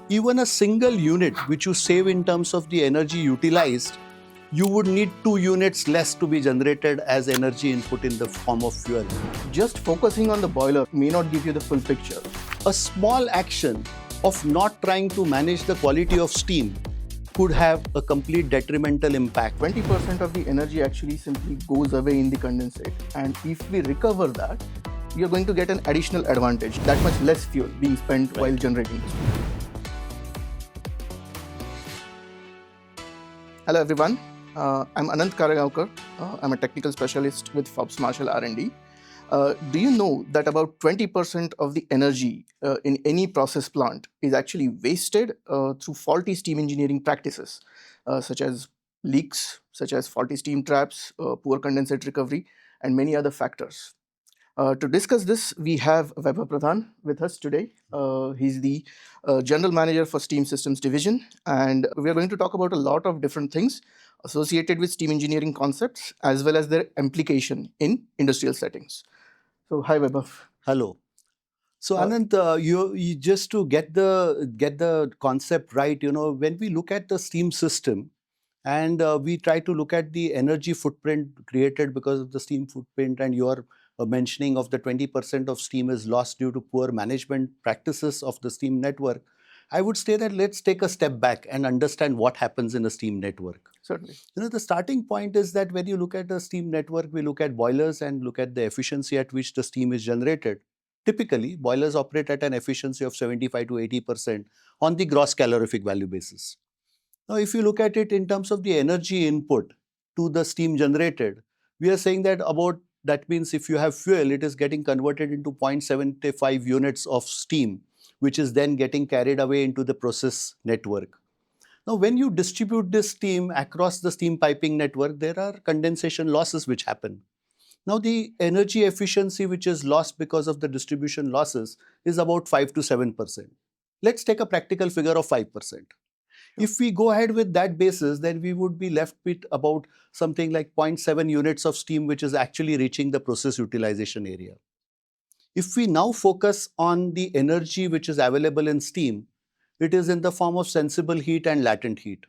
Even a single unit which you save in terms of the energy utilized, you would need 2 units less to be generated as energy input in the form of fuel. Just focusing on the boiler may not give you the full picture. A small action of not trying to manage the quality of steam could have a complete detrimental impact. 20% of the energy actually simply goes away in the condensate, and if we recover that, you're going to get an additional advantage, that much less fuel being spent while generating the steam. Hello everyone, I'm Anant Karegaonkar. I'm a technical specialist with Forbes Marshall R&D. Do you know that about 20% of the energy in any process plant is actually wasted through faulty steam engineering practices, such as leaks, such as faulty steam traps, poor condensate recovery, and many other factors. To discuss this, we have Vaibhav Pradhan with us today. He's the General Manager for Steam Systems Division, and we are going to talk about a lot of different things associated with steam engineering concepts as well as their implication in industrial settings. So, hi Vaibhav. Hello. So Anant, you just to get the concept right, when we look at the steam system and we try to look at the energy footprint created because of the steam footprint, and your mentioning of the 20% of steam is lost due to poor management practices of the steam network, I would say that let's take a step back and understand what happens in a steam network. Certainly. The starting point is that when you look at a steam network, we look at boilers and look at the efficiency at which the steam is generated. Typically, boilers operate at an efficiency of 75 to 80% on the gross calorific value basis. Now, if you look at it in terms of the energy input to the steam generated, we are saying that that means if you have fuel, it is getting converted into 0.75 units of steam, which is then getting carried away into the process network. Now, when you distribute this steam across the steam piping network, there are condensation losses which happen. Now, the energy efficiency which is lost because of the distribution losses is about 5 to 7%. Let's take a practical figure of 5%. If we go ahead with that basis, then we would be left with about something like 0.7 units of steam, which is actually reaching the process utilization area. If we now focus on the energy which is available in steam, it is in the form of sensible heat and latent heat.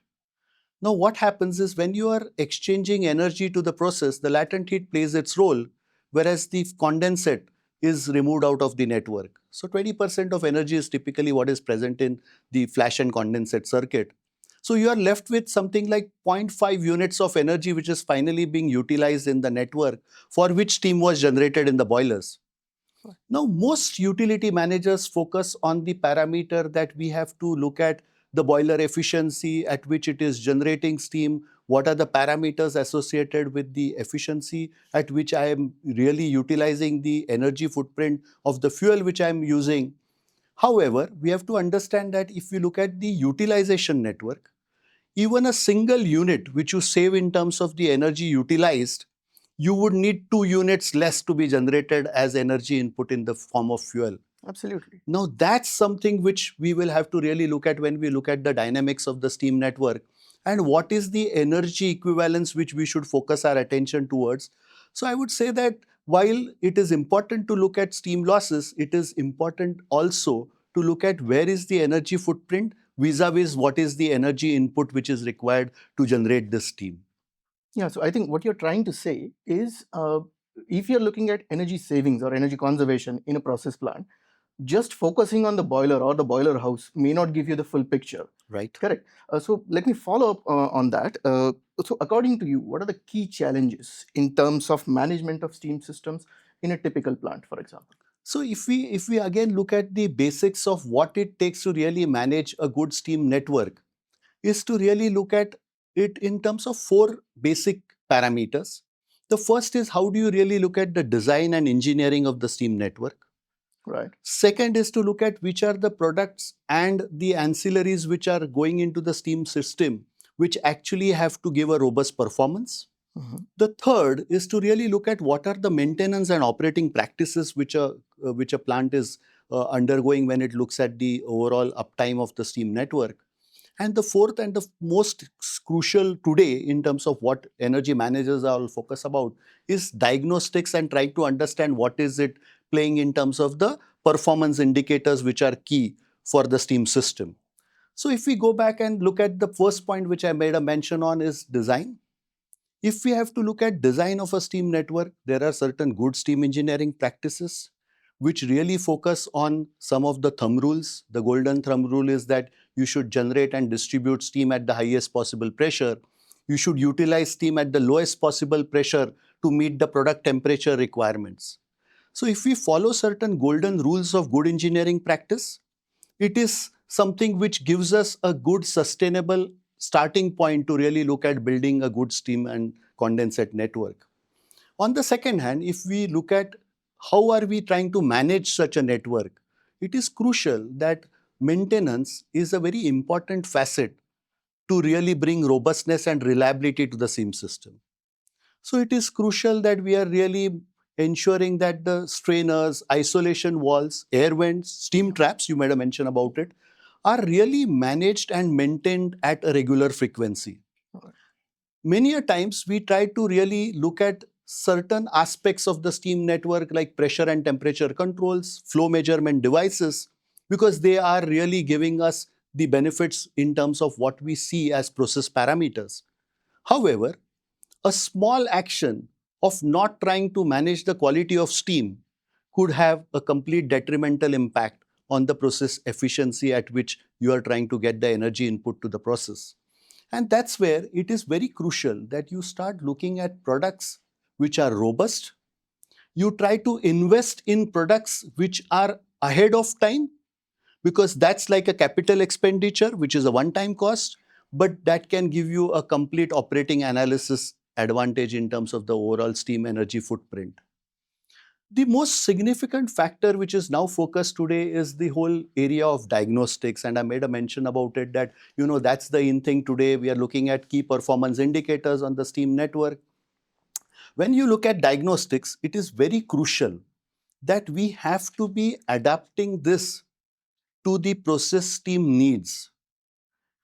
Now, what happens is when you are exchanging energy to the process, the latent heat plays its role, whereas the condensate is removed out of the network. So 20% of energy is typically what is present in the flash and condensate circuit. So you are left with something like 0.5 units of energy which is finally being utilized in the network for which steam was generated in the boilers. Now, most utility managers focus on the parameter that we have to look at the boiler efficiency at which it is generating steam, what are the parameters associated with the efficiency at which I am really utilizing the energy footprint of the fuel which I am using. However, we have to understand that if we look at the utilization network, even a single unit which you save in terms of the energy utilized, you would need 2 units less to be generated as energy input in the form of fuel. Absolutely. Now, that's something which we will have to really look at when we look at the dynamics of the steam network and what is the energy equivalence which we should focus our attention towards. So I would say that while it is important to look at steam losses, it is important also to look at where is the energy footprint vis-a-vis what is the energy input which is required to generate this steam. Yeah, so I think what you're trying to say is if you're looking at energy savings or energy conservation in a process plant, just focusing on the boiler or the boiler house may not give you the full picture. Right. Correct. So let me follow up on that. So according to you, what are the key challenges in terms of management of steam systems in a typical plant, for example? So if we again look at the basics of what it takes to really manage a good steam network, is to really look at it in terms of 4 basic parameters. The first is how do you really look at the design and engineering of the steam network. Right. Second is to look at which are the products and the ancillaries which are going into the steam system, which actually have to give a robust performance. The third is to really look at what are the maintenance and operating practices which a plant is undergoing when it looks at the overall uptime of the steam network. And the fourth and the most crucial today in terms of what energy managers are all focused about is diagnostics and trying to understand what is it playing in terms of the performance indicators which are key for the steam system. So if we go back and look at the first point which I made a mention on is design. If we have to look at design of a steam network, there are certain good steam engineering practices which really focus on some of the thumb rules. The golden thumb rule is that you should generate and distribute steam at the highest possible pressure. You should utilize steam at the lowest possible pressure to meet the product temperature requirements. So if we follow certain golden rules of good engineering practice, it is something which gives us a good sustainable starting point to really look at building a good steam and condensate network. On the second hand, if we look at how are we trying to manage such a network, it is crucial that maintenance is a very important facet to really bring robustness and reliability to the steam system. So it is crucial that we are really ensuring that the strainers, isolation walls, air vents, steam traps, you made a mention about it, are really managed and maintained at a regular frequency. Many a times we try to really look at certain aspects of the steam network like pressure and temperature controls, flow measurement devices, because they are really giving us the benefits in terms of what we see as process parameters. However, a small action of not trying to manage the quality of steam could have a complete detrimental impact on the process efficiency at which you are trying to get the energy input to the process. And that's where it is very crucial that you start looking at products which are robust. You try to invest in products which are ahead of time, because that's like a capital expenditure, which is a one-time cost, but that can give you a complete operating analysis advantage in terms of the overall steam energy footprint. The most significant factor which is now focused today is the whole area of diagnostics, and I made a mention about it that that's the in thing today. We are looking at key performance indicators on the steam network. When you look at diagnostics, it is very crucial that we have to be adapting this to the process team needs.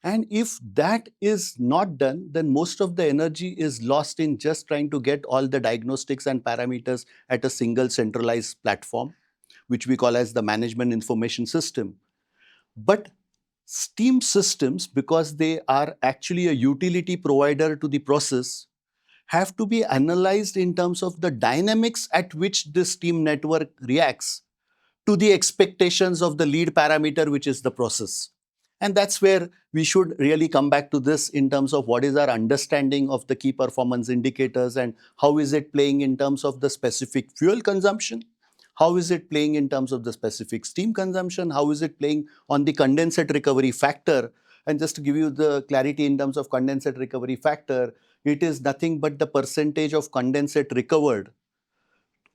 And if that is not done, then most of the energy is lost in just trying to get all the diagnostics and parameters at a single centralized platform, which we call as the management information system. But steam systems, because they are actually a utility provider to the process, have to be analyzed in terms of the dynamics at which this steam network reacts to the expectations of the lead parameter, which is the process. And that's where we should really come back to this in terms of what is our understanding of the key performance indicators and how is it playing in terms of the specific fuel consumption, how is it playing in terms of the specific steam consumption, how is it playing on the condensate recovery factor. And just to give you the clarity in terms of condensate recovery factor, it is nothing but the percentage of condensate recovered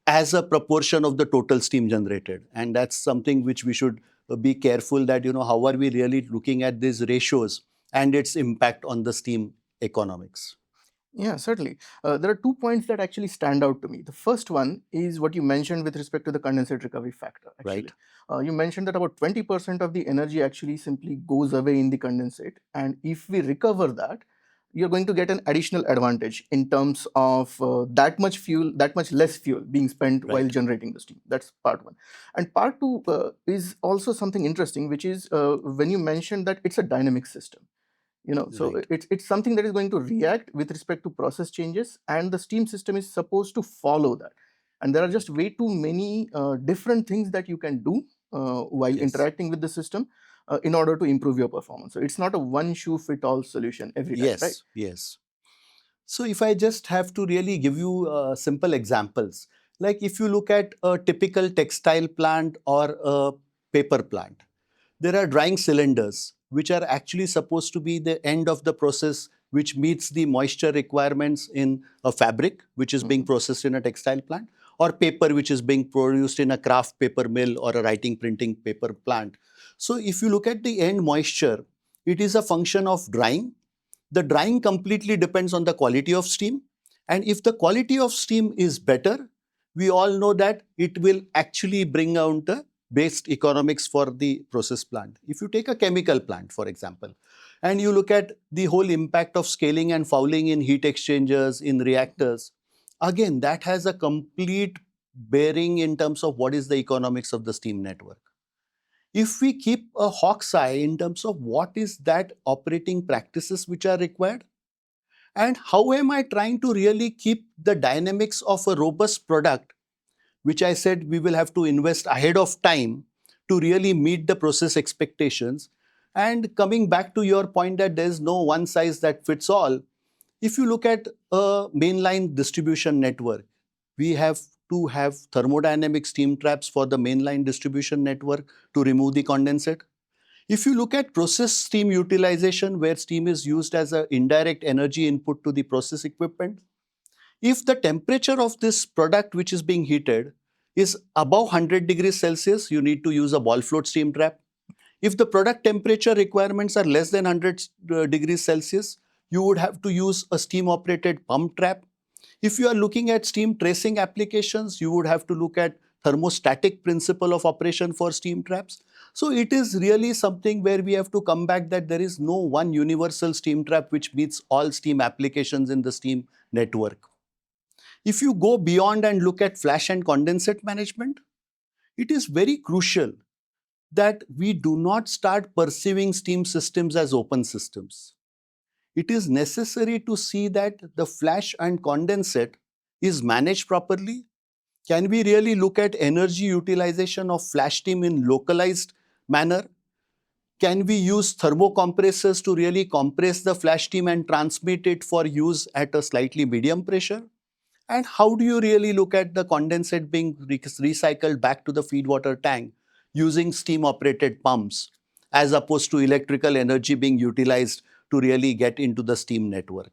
as a proportion of the total steam generated. And that's something which we should be careful that, how are we really looking at these ratios and its impact on the steam economics. Yeah, certainly. There are 2 points that actually stand out to me. The first one is what you mentioned with respect to the condensate recovery factor. Actually, Right. You mentioned that about 20% of the energy actually simply goes away in the condensate, and if we recover that, you're going to get an additional advantage in terms of that much fuel, that much less fuel being spent while Right. generating the steam. That's part one. And part two is also something interesting, which is when you mentioned that it's a dynamic system. So Right. it's something that is going to react with respect to process changes, and the steam system is supposed to follow that. And there are just way too many different things that you can do while Yes. interacting with the system in order to improve your performance. So it's not a one shoe fit all solution every time, right? Yes. Yes. So if I just have to really give you simple examples, like if you look at a typical textile plant or a paper plant, there are drying cylinders which are actually supposed to be the end of the process which meets the moisture requirements in a fabric which is being Mhm. processed in a textile plant, or paper which is being produced in a craft paper mill or a writing printing paper plant. So if you look at the end moisture, it is a function of drying. The drying completely depends on the quality of steam. And if the quality of steam is better, we all know that it will actually bring out the best economics for the process plant. If you take a chemical plant, for example, and you look at the whole impact of scaling and fouling in heat exchangers, in reactors, again, that has a complete bearing in terms of what is the economics of the steam network. If we keep a hawk's eye in terms of what is that operating practices which are required, and how am I trying to really keep the dynamics of a robust product, which I said we will have to invest ahead of time to really meet the process expectations. And coming back to your point that there's no one size that fits all, if you look at a mainline distribution network, we have to have thermodynamic steam traps for the mainline distribution network to remove the condensate. If you look at process steam utilization, where steam is used as an indirect energy input to the process equipment, if the temperature of this product which is being heated is above 100 degrees Celsius, you need to use a ball float steam trap. If the product temperature requirements are less than 100 degrees Celsius, you would have to use a steam operated pump trap. If you are looking at steam tracing applications, you would have to look at thermostatic principle of operation for steam traps. So it is really something where we have to come back that there is no one universal steam trap which meets all steam applications in the steam network. If you go beyond and look at flash and condensate management, it is very crucial that we do not start perceiving steam systems as open systems. It is necessary to see that the flash and condensate is managed properly. Can we really look at energy utilization of flash steam in localized manner? Can we use thermocompressors to really compress the flash steam and transmit it for use at a slightly medium pressure? And how do you really look at the condensate being recycled back to the feed water tank using steam operated pumps as opposed to electrical energy being utilized to really get into the steam network?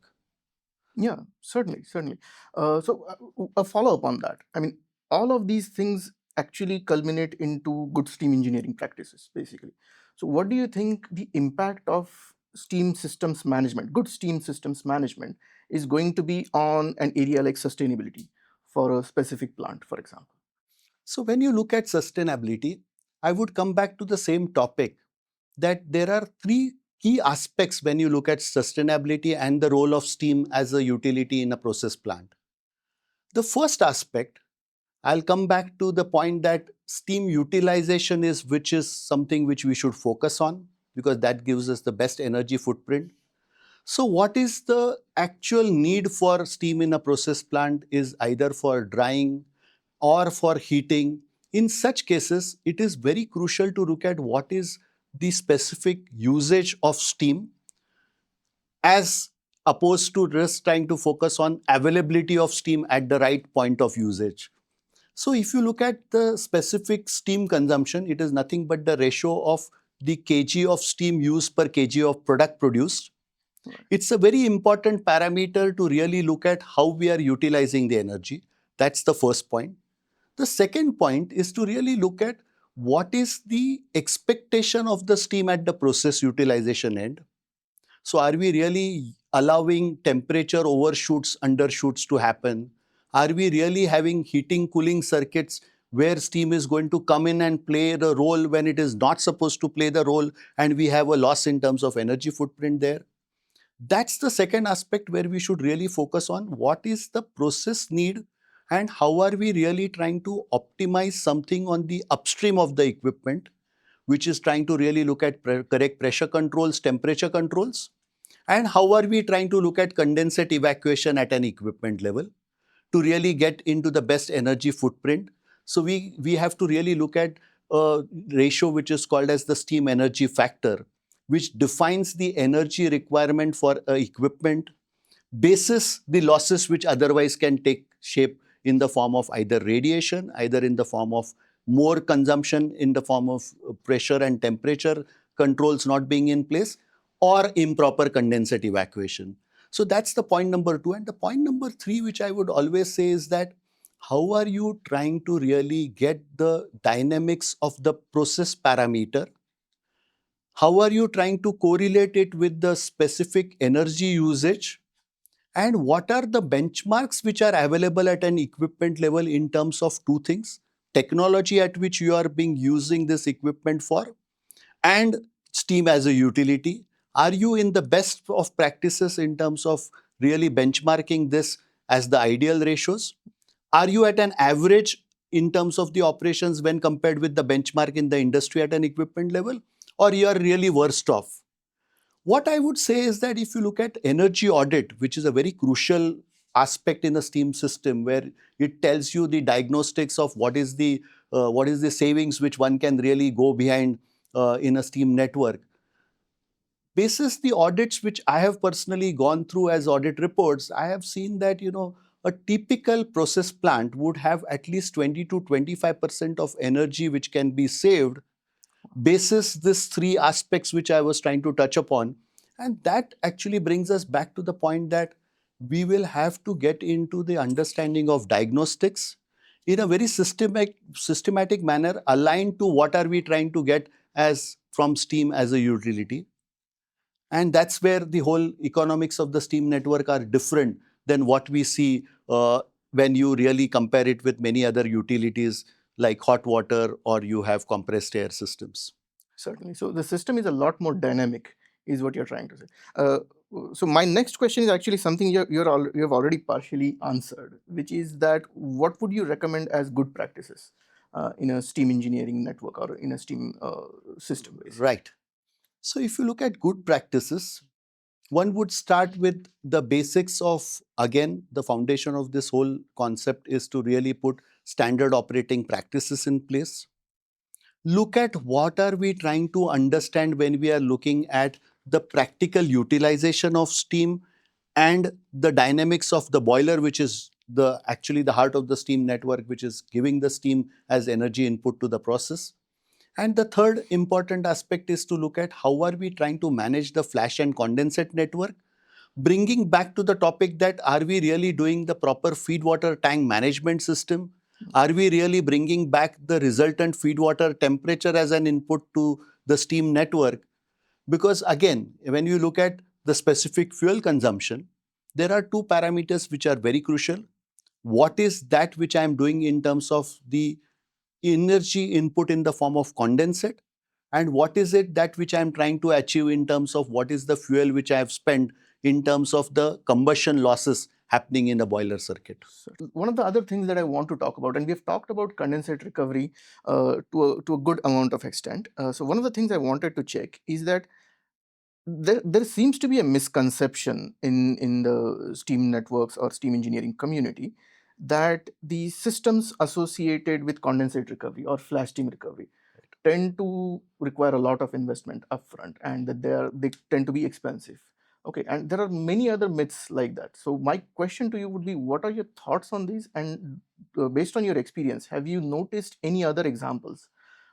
Yeah, certainly, certainly. A follow up on that. I mean, all of these things actually culminate into good steam engineering practices, basically. So, what do you think the impact of steam systems management, good steam systems management, is going to be on an area like sustainability for a specific plant, for example? So, when you look at sustainability, I would come back to the same topic that there are three key aspects when you look at sustainability and the role of steam as a utility in a process plant. The first aspect, I'll come back to the point that steam utilization is which is something which we should focus on because that gives us the best energy footprint. So what is the actual need for steam in a process plant is either for drying or for heating. In such cases, it is very crucial to look at what is the specific usage of steam as opposed to just trying to focus on availability of steam at the right point of usage. So if you look at the specific steam consumption, it is nothing but the ratio of the kg of steam used per kg of product produced. Right. It's a very important parameter to really look at how we are utilizing the energy. That's the first point. The second point is to really look at what is the expectation of the steam at the process utilization end. So are we really allowing temperature overshoots, undershoots to happen? Are we really having heating cooling circuits where steam is going to come in and play the role when it is not supposed to play the role and we have a loss in terms of energy footprint there? That's the second aspect where we should really focus on what is the process need and how are we really trying to optimize something on the upstream of the equipment, which is trying to really look at correct pressure controls, temperature controls, and how are we trying to look at condensate evacuation at an equipment level to really get into the best energy footprint. So we have to really look at a ratio which is called as the steam energy factor, which defines the energy requirement for equipment basis the losses which otherwise can take shape in the form of either radiation, either in the form of more consumption in the form of pressure and temperature controls not being in place, or improper condensate evacuation. So that's the point number two. And the point number three, which I would always say, is that how are you trying to really get the dynamics of the process parameter? How are you trying to correlate it with the specific energy usage? And what are the benchmarks which are available at an equipment level in terms of two things: technology at which you are being using this equipment for, and steam as a utility? Are you in the best of practices in terms of really benchmarking this as the ideal ratios? Are you at an average in terms of the operations when compared with the benchmark in the industry at an equipment level, or you are really worst off? What I would say is that if you look at energy audit, which is a very crucial aspect in the steam system, where it tells you the diagnostics of what is the savings which one can really go behind in a steam network. Basis the audits which I have personally gone through as audit reports, I have seen that a typical process plant would have at least 20 to 25% of energy which can be saved basis these three aspects which I was trying to touch upon. And that actually brings us back to the point that we will have to get into the understanding of diagnostics in a very systematic manner, aligned to what are we trying to get as from steam as a utility. And that's where the whole economics of the steam network are different than what we see when you really compare it with many other utilities like hot water or you have compressed air systems. Certainly. So the system is a lot more dynamic, is what you're trying to say. So my next question is actually something you have already partially answered, which is that what would you recommend as good practices in a steam engineering network or in a steam system, basically? Right. So if you look at good practices, one would start with the basics of, again, the foundation of this whole concept is to really put standard operating practices in place. Look at what are we trying to understand when we are looking at the practical utilization of steam and the dynamics of the boiler, which is actually the heart of the steam network, which is giving the steam as energy input to the process. And the third important aspect is to look at how are we trying to manage the flash and condensate network, bringing back to the topic that are we really doing the proper feed water tank management system? Are we really bringing back the resultant feed water temperature as an input to the steam network? Because again, when you look at the specific fuel consumption, there are two parameters which are very crucial. What is that which I am doing in terms of the energy input in the form of condensate, and what is it that which I am trying to achieve in terms of what is the fuel which I have spent in terms of the combustion losses happening in the boiler circuit. So one of the other things that I want to talk about, and we've talked about condensate recovery to a good amount of extent. So one of the things I wanted to check is that there seems to be a misconception in the steam networks or steam engineering community that the systems associated with condensate recovery or flash steam recovery tend to require a lot of investment upfront, and that they tend to be expensive. Okay, and there are many other myths like that. So my question to you would be, what are your thoughts on these? And based on your experience, have you noticed any other examples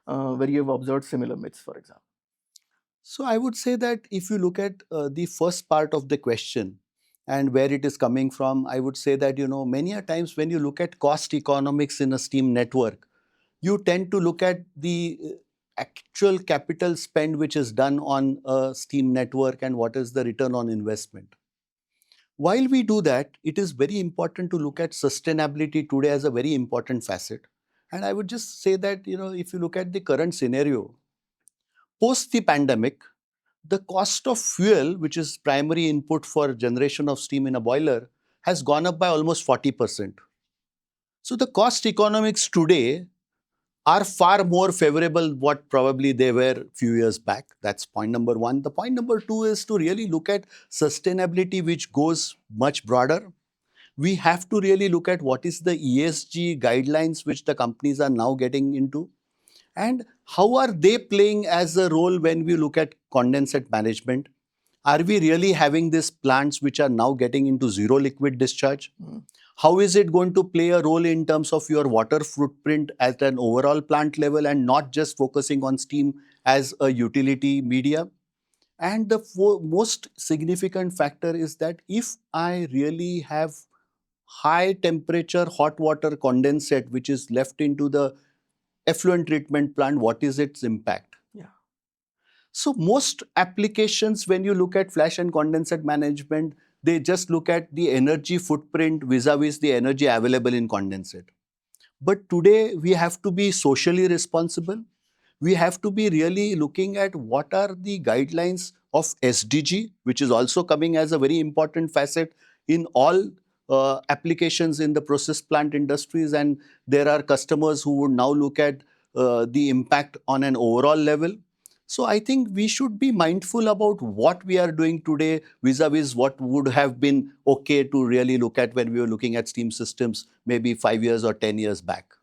where you have observed similar myths, for example? So I would say that if you look at the first part of the question and where it is coming from, I would say that many a times when you look at cost economics in a steam network, you tend to look at the actual capital spend which is done on a steam network and what is the return on investment. While we do that, it is very important to look at sustainability today as a very important facet. And I would just say that, if you look at the current scenario, post the pandemic, the cost of fuel, which is primary input for generation of steam in a boiler, has gone up by almost 40%. So the cost economics today are far more favorable what probably they were few years back. That's point number one. The point number two is to really look at sustainability, which goes much broader. We have to really look at what is the ESG guidelines which the companies are now getting into, and how are they playing as a role when we look at condensate management. Are we really having these plants which are now getting into zero liquid discharge? How is it going to play a role in terms of your water footprint at an overall plant level and not just focusing on steam as a utility media? And the most significant factor is that if I really have high temperature hot water condensate which is left into the effluent treatment plant, what is its impact? Yeah. So most applications, when you look at flash and condensate management, they just look at the energy footprint vis-a-vis the energy available in condensate. But today we have to be socially responsible. We have to be really looking at what are the guidelines of SDG, which is also coming as a very important facet in all applications in the process plant industries, and there are customers who would now look at the impact on an overall level. So I think we should be mindful about what we are doing today vis-a-vis what would have been okay to really look at when we were looking at steam systems maybe 5 years or 10 years back.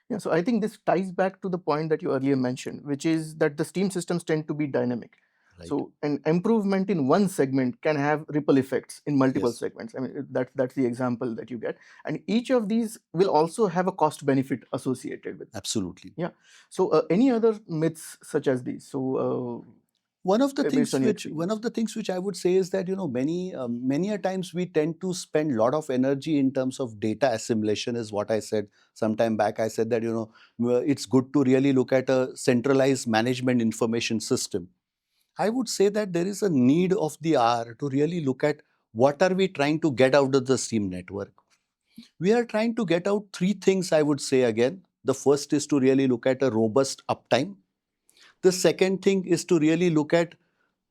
Yeah, so I think this ties back to the point that you earlier mentioned, which is that the steam systems tend to be dynamic. Right. So an improvement in one segment can have ripple effects in multiple Yes. segments. I mean, that's the example that you get. And each of these will also have a cost benefit associated with. Absolutely. Yeah. So any other myths such as these? So One of the based things on your which experience. I would say is that many a times we tend to spend a lot of energy in terms of data assimilation, is what I said some time back. I said that it's good to really look at a centralized management information system. I would say that there is a need of the hour to really look at what are we trying to get out of the steam network. We are trying to get out three things, I would say again. The first is to really look at a robust uptime. The second thing is to really look at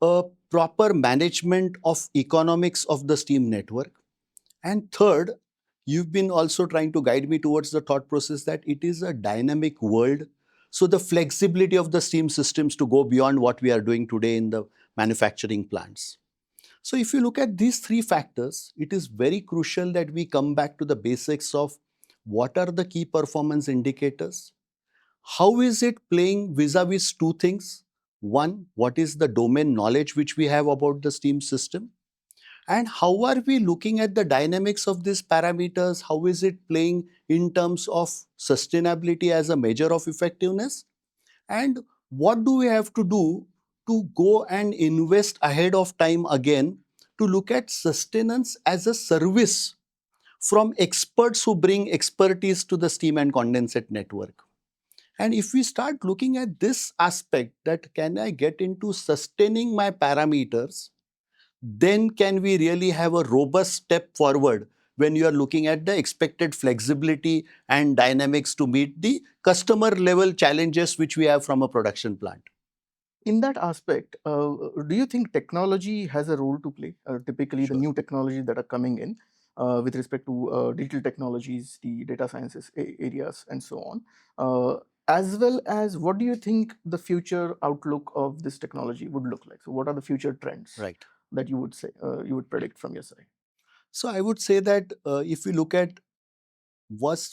a proper management of economics of the steam network. And third, you've been also trying to guide me towards the thought process that it is a dynamic world. So the flexibility of the steam systems to go beyond what we are doing today in the manufacturing plants. So if you look at these three factors, it is very crucial that we come back to the basics of what are the key performance indicators, how is it playing vis-a-vis two things. One, what is the domain knowledge which we have about the steam system? And how are we looking at the dynamics of these parameters? How is it playing in terms of sustainability as a measure of effectiveness? And what do we have to do to go and invest ahead of time again to look at sustenance as a service from experts who bring expertise to the steam and condensate network? And if we start looking at this aspect, that can I get into sustaining my parameters, then can we really have a robust step forward when you are looking at the expected flexibility and dynamics to meet the customer level challenges which we have from a production plant. In that aspect, do you think technology has a role to play? Typically, the Sure. new technologies that are coming in with respect to digital technologies, the data sciences areas, and so on, as well as what do you think the future outlook of this technology would look like? So, what are the future trends Right. that you would say you would predict from your side? So I would say that if we look at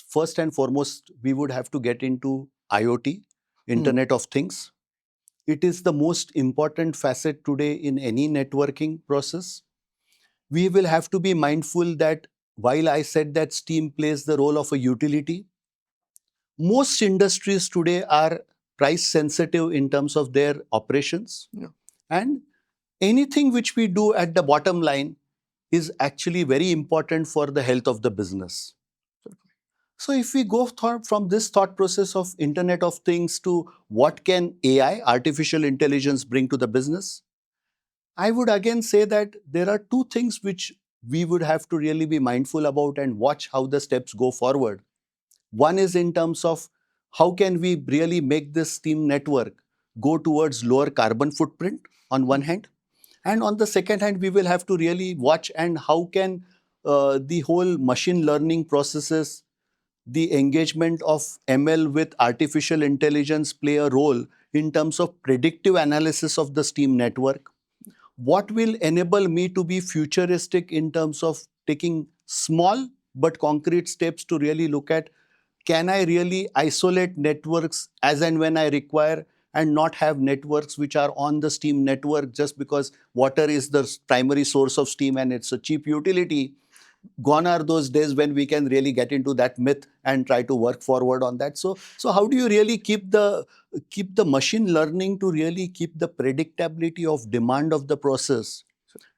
first and foremost, we would have to get into IoT, Hmm. Internet of Things. It is the most important facet today in any networking process. We will have to be mindful that while I said that steam plays the role of a utility, most industries today are price sensitive in terms of their operations. Yeah. And anything which we do at the bottom line is actually very important for the health of the business. So if we go from this thought process of Internet of Things to what can AI, artificial intelligence, bring to the business, I would again say that there are two things which we would have to really be mindful about and watch how the steps go forward. One is in terms of how can we really make this steam network go towards lower carbon footprint on one hand, and on the second hand we will have to really watch and how can the whole machine learning processes, the engagement of ML with artificial intelligence play a role in terms of predictive analysis of the steam network. What will enable me to be futuristic in terms of taking small but concrete steps to really look at, can I really isolate networks as and when I require and not have networks which are on the steam network just because water is the primary source of steam and it's a cheap utility. Gone are those days when we can really get into that myth and try to work forward on that. So how do you really keep the machine learning to really keep the predictability of demand of the process,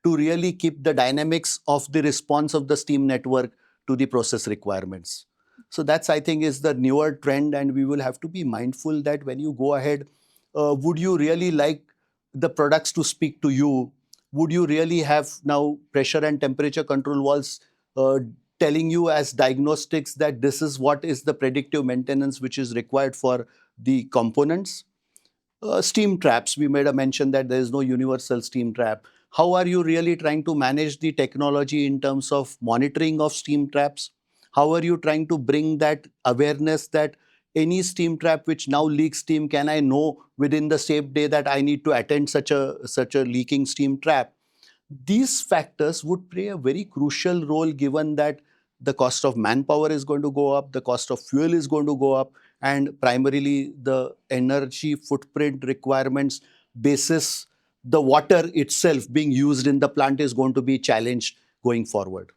to really keep the dynamics of the response of the steam network to the process requirements? So that's, I think, is the newer trend, and we will have to be mindful that when you go ahead, would you really like the products to speak to you? Would you really have now pressure and temperature control valves uh, telling you as diagnostics that this is what is the predictive maintenance which is required for the components? Steam traps, we made a mention that there is no universal steam trap. How are you really trying to manage the technology in terms of monitoring of steam traps? How are you trying to bring that awareness that any steam trap which now leaks steam, can I know within the same day that I need to attend such a leaking steam trap? These factors would play a very crucial role, given that the cost of manpower is going to go up, the cost of fuel is going to go up, and primarily the energy footprint requirements basis the water itself being used in the plant is going to be challenged going forward.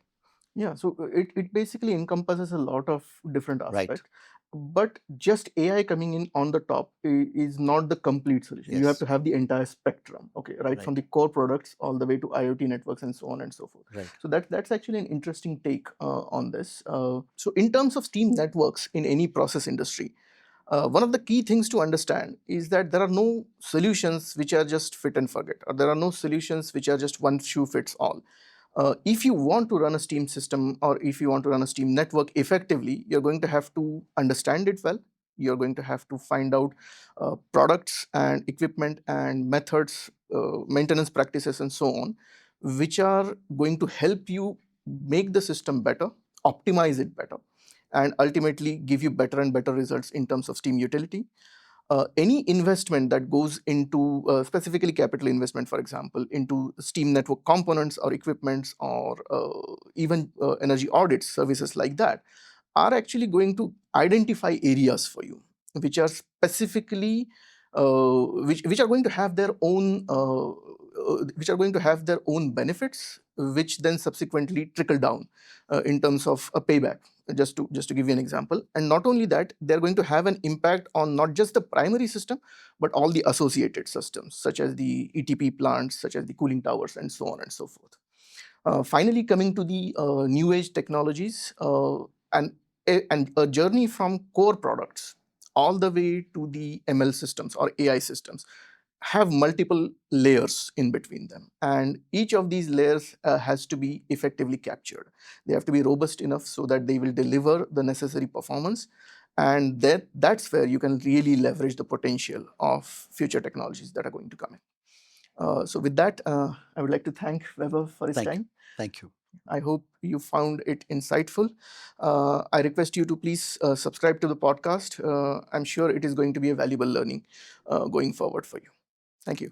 Yeah, so it basically encompasses a lot of different Right. aspects. But just AI coming in on the top is not the complete solution. You have Yes. to have the entire spectrum, okay, right from Right. the core products all the way to IoT networks and so on and so forth. Right. So that's actually an interesting take on this. So in terms of steam networks in any process industry, one of the key things to understand is that there are no solutions which are just fit and forget, or there are no solutions which are just one shoe fits all. If you want to run a Steam system, or if you want to run a Steam network effectively, you're going to have to understand it well. You're going to have to find out products and equipment and methods, maintenance practices, and so on, which are going to help you make the system better, optimize it better, and ultimately give you better and better results in terms of Steam utility. Any investment that goes into specifically capital investment, for example, into Steam network components or equipments, or even energy audits, services like that, are actually going to identify areas for you which are specifically which are going to have their own benefits, which then subsequently trickle down in terms of a payback. Just to give you an example, and not only that, they're going to have an impact on not just the primary system, but all the associated systems, such as the ETP plants, such as the cooling towers, and so on and so forth. Finally, coming to the new age technologies, and a journey from core products all the way to the ML systems or AI systems have multiple layers in between them, and each of these layers has to be effectively captured. They have to be robust enough so that they will deliver the necessary performance, and that's where you can really leverage the potential of future technologies that are going to come in. So with that, I would like to thank Vaibhav for his Thank you. time. Thank you. I hope you found it insightful. I request you to please subscribe to the podcast. I'm sure it is going to be a valuable learning going forward for you. Thank you.